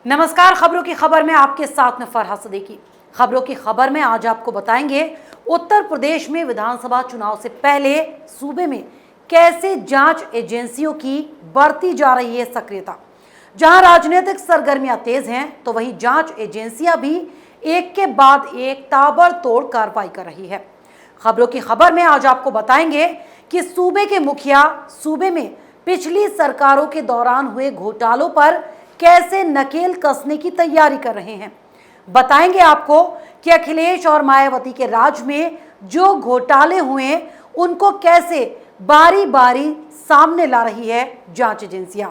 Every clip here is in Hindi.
नमस्कार, खबरों की खबर में आपके साथ में फरहाद सिद्दीकी। खबरों की खबर में आज आपको बताएंगे उत्तर प्रदेश में विधानसभा चुनाव से पहले सूबे में कैसे जांच एजेंसियों की बढ़ती जा रही है सक्रियता। जहां राजनीतिक सरगर्मियां तेज हैं तो वहीं जांच एजेंसियां भी एक के बाद एक ताबड़तोड़ कार्रवाई कर रही है। खबरों की खबर में आज आपको बताएंगे कि सूबे के मुखिया सूबे में पिछली सरकारों के दौरान हुए घोटालों पर कैसे नकेल कसने की तैयारी कर रहे हैं। बताएंगे आपको कि अखिलेश और मायावती के राज में जो घोटाले हुए उनको कैसे बारी बारी सामने ला रही है जांच एजेंसियां,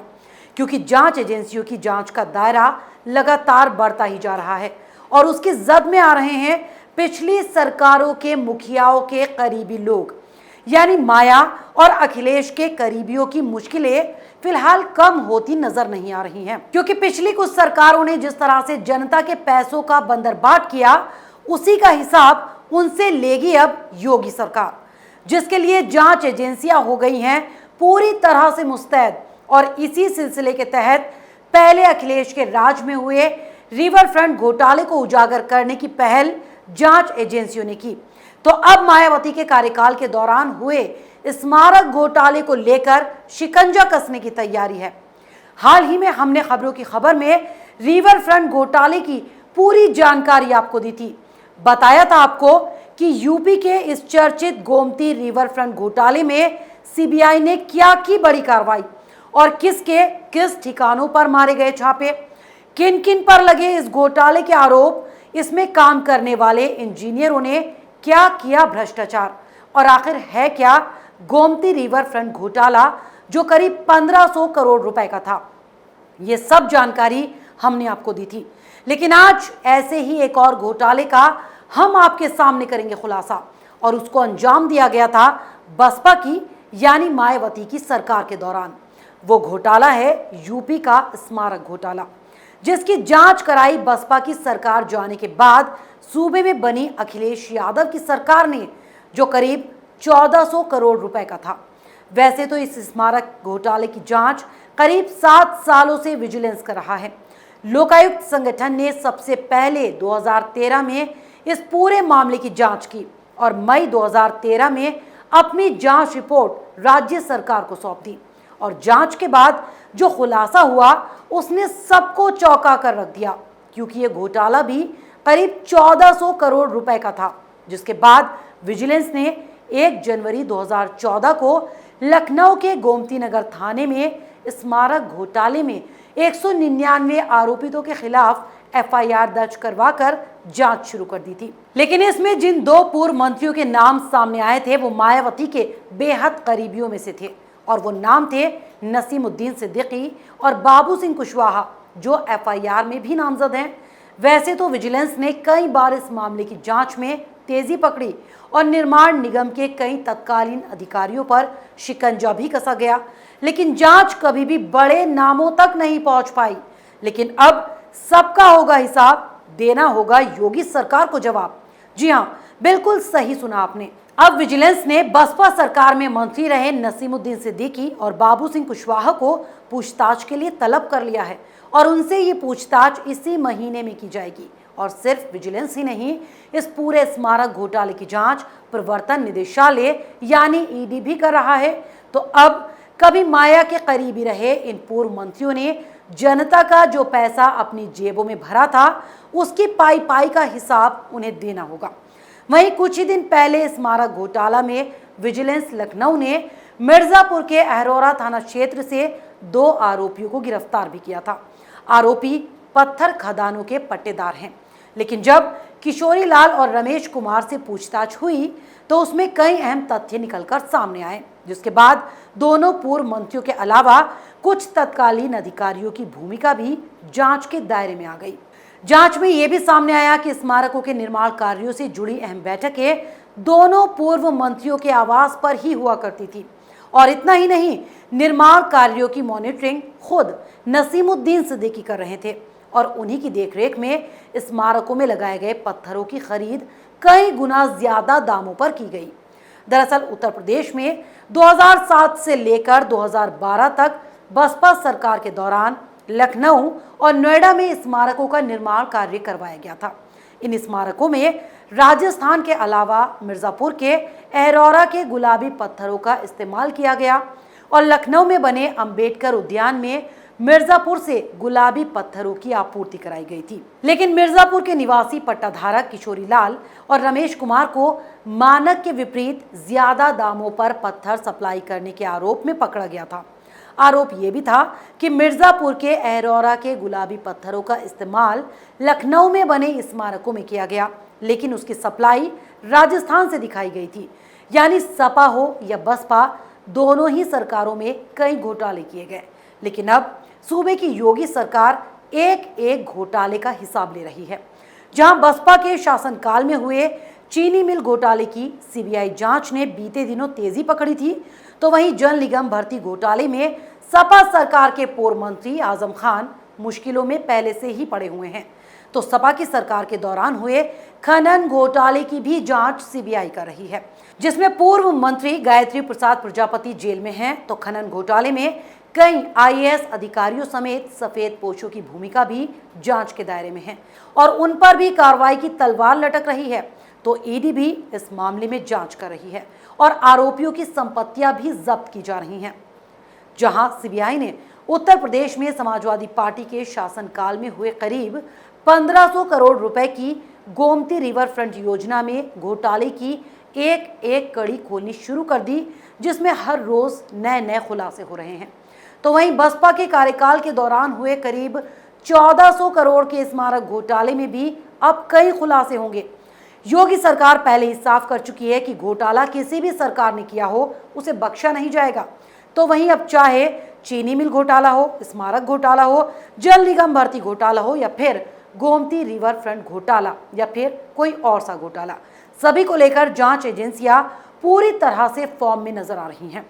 क्योंकि जांच एजेंसियों की जांच का दायरा लगातार बढ़ता ही जा रहा है और उसकी जद में आ रहे हैं पिछली सरकारों के मुखियाओं के करीबी लोग, यानी माया और अखिलेश के करीबियों की मुश्किलें फिलहाल कम होती नजर नहीं आ रही हैं, क्योंकि पिछली कुछ सरकारों ने जिस तरह से जनता के पैसों का बंदरबाट किया उसी का हिसाब उनसे लेगी अब योगी सरकार, जिसके लिए जांच एजेंसियां हो गई हैं पूरी तरह से मुस्तैद। और इसी सिलसिले के तहत पहले अखिलेश के राज में हुए रिवर फ्रंट घोटाले को उजागर करने की पहल जांच एजेंसियों ने की, तो अब मायावती के कार्यकाल के दौरान हुए स्मारक घोटाले को लेकर शिकंजा कसने की तैयारी है। हाल ही में हमने खबरों की खबर में रिवर फ्रंट घोटाले की पूरी जानकारी आपको दी थी। बताया था आपको कि यूपी के इस चर्चित गोमती रिवर फ्रंट घोटाले में सीबीआई ने क्या की बड़ी कार्रवाई और किसके किस ठिकानों पर मारे गए छापे, किन किन पर लगे इस घोटाले के आरोप, इसमें काम करने वाले इंजीनियरों ने क्या किया भ्रष्टाचार, और आखिर है क्या गोमती रिवर फ्रंट घोटाला जो करीब 1500 करोड़ रुपए का था। ये सब जानकारी हमने आपको दी थी, लेकिन आज ऐसे ही एक और घोटाले का हम आपके सामने करेंगे खुलासा, और उसको अंजाम दिया गया था बसपा की यानी मायावती की सरकार के दौरान। वो घोटाला है यूपी का स्मारक घोटाला, जिसकी जांच कराई बसपा की सरकार जाने के बाद सूबे में बनी अखिलेश यादव की सरकार ने, जो करीब 1400 करोड़ रुपए का था। वैसे तो इस स्मारक घोटाले की जांच करीब 7 सालों से विजिलेंस कर रहा है। लोकायुक्त संगठन ने सबसे पहले 2013 में इस पूरे मामले की जांच की और मई 2013 में अपनी जांच रिपोर्ट राज्य सरकार को सौंप दी, और जांच के बाद जो खुलासा हुआ उसने सबको चौंका कर रख दिया, क्योंकि ये घोटाला भी करीब 1400 करोड़ रुपए का था। जिसके बाद विजिलेंस ने 1 जनवरी 2014 को लखनऊ के गोमती नगर थाने में स्मारक घोटाले में 199 आरोपितों के खिलाफ एफआईआर दर्ज करवाकर जांच शुरू कर दी थी। लेकिन इसमें जिन 2 पूर्व मंत्रियों के नाम सामने आए थे वो मायावती के बेहद करीबियों में से थे, और वो नाम थे नसीमुद्दीन सिद्दीकी और बाबू सिंह कुशवाहा, जो एफआईआर में भी नामजद हैं। वैसे तो विजिलेंस ने कई बार इस मामले की जांच में तेजी पकड़ी और निर्माण निगम के कई तत्कालीन अधिकारियों पर शिकंजा भी कसा गया, लेकिन जांच कभी भी बड़े नामों तक नहीं पहुंच पाई। लेकिन अब सबका होगा हिसाब, देना होगा योगी सरकार को जवाब। जी हां, बिल्कुल सही सुना आपने। अब विजिलेंस ने बसपा सरकार में मंत्री रहे नसीमुद्दीन सिद्दीकी और बाबू सिंह कुशवाहा को पूछताछ के लिए तलब कर लिया है, और उनसे ये पूछताछ इसी महीने में की जाएगी। और सिर्फ विजिलेंस ही नहीं, इस पूरे स्मारक घोटाले की जांच प्रवर्तन निदेशालय यानी ईडी भी कर रहा है। तो अब कभी माया के करीबी रहे इन पूर्व मंत्रियों ने जनता का जो पैसा अपनी जेबों में भरा था उसकी पाई पाई का हिसाब उन्हें देना होगा। वहीं कुछ ही दिन पहले स्मारक घोटाला में विजिलेंस लखनऊ ने मिर्जापुर के अहरोरा थाना क्षेत्र से 2 आरोपियों को गिरफ्तार भी किया था। आरोपी पत्थर खदानों के पट्टेदार हैं, लेकिन जब किशोरी लाल और रमेश कुमार से पूछताछ हुई तो उसमें कई अहम तथ्य निकलकर सामने आए, जिसके बाद दोनों पूर्व मंत्रियों के अलावा कुछ तत्कालीन अधिकारियों की भूमिका भी जांच के दायरे में आ गई। जांच में यह भी सामने आया कि स्मारकों के निर्माण कार्यों से जुड़ी अहम बैठकें दोनों पूर्व मंत्रियों के आवास पर ही हुआ करती थी, और इतना ही नहीं, निर्माण कार्यों की मॉनिटरिंग खुद नसीमुद्दीन सिद्दीकी कर रहे थे, और उन्हीं की देखरेख में स्मारकों में लगाए गए पत्थरों की खरीद कई गुना ज्यादा दामों पर की गई। दरअसल उत्तर प्रदेश में 2007 से लेकर 2012 तक बसपा सरकार के दौरान लखनऊ और नोएडा में स्मारकों का निर्माण कार्य करवाया गया था। इन स्मारकों में राजस्थान के अलावा मिर्जापुर के एरोरा के गुलाबी पत्थरों का इस्तेमाल किया गया और लखनऊ में बने अंबेडकर उद्यान में मिर्जापुर से गुलाबी पत्थरों की आपूर्ति कराई गई थी। लेकिन मिर्जापुर के निवासी पट्टाधारक किशोरी लाल और रमेश कुमार को मानक के विपरीत ज्यादा दामों पर पत्थर सप्लाई करने के आरोप में पकड़ा गया था। आरोप यह भी था कि मिर्जापुर के एरोरा के गुलाबी पत्थरों का इस्तेमाल लखनऊ में बने स्मारकों में किया गया, लेकिन उसकी सप्लाई राजस्थान से दिखाई गई थी। यानी सपा हो या बसपा, दोनों ही सरकारों में कई घोटाले किए गए, लेकिन अब सूबे की योगी सरकार एक एक घोटाले का हिसाब ले रही है। जहां बसपा के शासनकाल में हुए चीनी मिल घोटाले की सीबीआई जांच ने बीते दिनों तेजी पकड़ी थी, तो वहीं जल निगम भर्ती घोटाले में सपा सरकार के पूर्व मंत्री आजम खान मुश्किलों में पहले से ही पड़े हुए हैं। तो सपा की सरकार के दौरान हुए खनन घोटाले की भी जांच सीबीआई कर रही है, जिसमें पूर्व मंत्री गायत्री प्रसाद प्रजापति जेल में हैं। तो खनन घोटाले में कई आईएएस अधिकारियों समेत सफेद पोशों की भूमिका भी जांच के दायरे में है और उन पर भी कार्रवाई की तलवार लटक रही है। तो ईडी भी इस मामले में जांच कर रही है और आरोपियों की संपत्तियां भी जब्त की जा रही हैं। जहां सीबीआई ने उत्तर प्रदेश में समाजवादी पार्टी के शासनकाल में हुए करीब 1500 करोड़ रुपए की गोमती रिवर फ्रंट योजना में घोटाले की एक एक कड़ी खोलनी शुरू कर दी, जिसमें हर रोज नए नए खुलासे हो रहे हैं। तो वहीं बसपा के कार्यकाल के दौरान हुए करीब 1400 करोड़ के स्मारक घोटाले में भी अब कई खुलासे होंगे। योगी सरकार पहले ही साफ कर चुकी है कि घोटाला किसी भी सरकार ने किया हो उसे बख्शा नहीं जाएगा। तो वहीं अब चाहे चीनी मिल घोटाला हो, स्मारक घोटाला हो, जल निगम भर्ती घोटाला हो या फिर गोमती रिवर फ्रंट घोटाला या फिर कोई और सा घोटाला, सभी को लेकर जांच एजेंसियां पूरी तरह से फॉर्म में नजर आ रही हैं।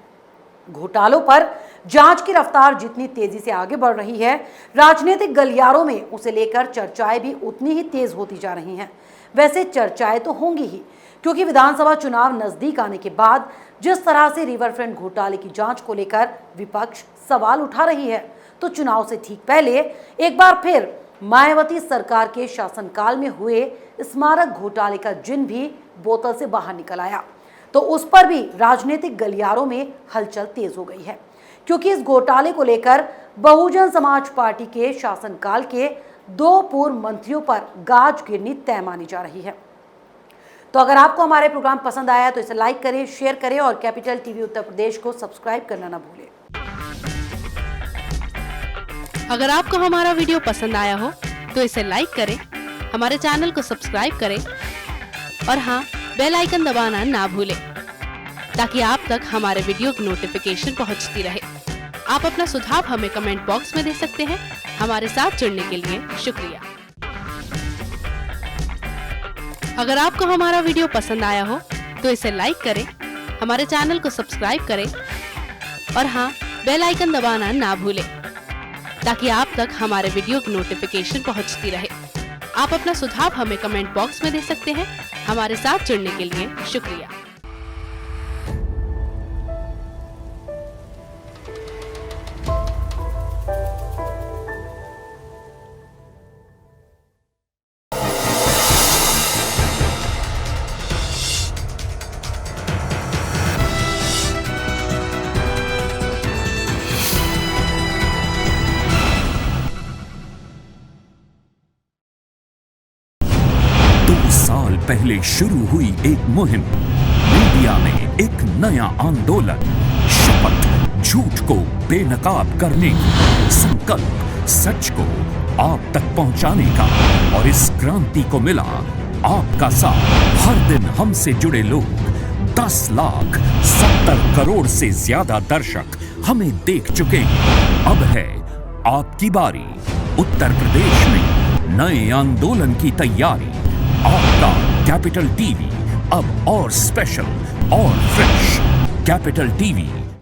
घोटालों पर जांच की रफ्तार जितनी तेजी से आगे बढ़ रही है, राजनीतिक गलियारों में उसे लेकर चर्चाएं भी उतनी ही तेज होती जा रही हैं। वैसे चर्चाएं तो होंगी ही, क्योंकि विधानसभा चुनाव नजदीक आने के बाद जिस तरह से रिवर फ्रंट घोटाले की जांच को लेकर विपक्ष सवाल उठा रही है, तो चुनाव से ठीक पहले एक बार फिर मायावती सरकार के शासनकाल में हुए स्मारक घोटाले का जिन भी बोतल से बाहर निकल आया, तो उस पर भी राजनीतिक गलियारों में हलचल तेज हो गई है, क्योंकि इस घोटाले को लेकर बहुजन समाज पार्टी के शासनकाल के 2 पूर्व मंत्रियों पर गाज गिरनी तय मानी जा रही है। तो अगर आपको हमारे प्रोग्राम पसंद आया तो इसे लाइक करें, शेयर करें और कैपिटल टीवी उत्तर प्रदेश को सब्सक्राइब करना ना भूलें। अगर आपको हमारा वीडियो पसंद आया हो तो इसे लाइक करें, हमारे चैनल को सब्सक्राइब करें और हाँ, बेल आइकन दबाना ना भूलें, ताकि आप तक हमारे वीडियो की नोटिफिकेशन पहुंचती रहे। आप अपना सुझाव हमें कमेंट बॉक्स में दे सकते हैं। हमारे साथ जुड़ने के लिए शुक्रिया। अगर आपको हमारा वीडियो पसंद आया हो तो इसे लाइक करें, हमारे चैनल को सब्सक्राइब करें और हाँ, बेल आइकन दबाना ना भूलें, ताकि आप तक हमारे वीडियो की नोटिफिकेशन पहुंचती रहे। आप अपना सुझाव हमें कमेंट बॉक्स में दे सकते हैं। हमारे साथ जुड़ने के लिए शुक्रिया। पहले शुरू हुई एक मुहिम, मीडिया में एक नया आंदोलन, शपथ झूठ को बेनकाब करने की, संकल्प सच को आप तक पहुंचाने का। और इस क्रांति को मिला आपका साथ। हर दिन हमसे जुड़े लोग, 10,70 करोड़ से ज्यादा दर्शक हमें देख चुके हैं। अब है आपकी बारी। उत्तर प्रदेश में नए आंदोलन की तैयारी। आपका कैपिटल टीवी अब और स्पेशल और फ्रेश। Capital TV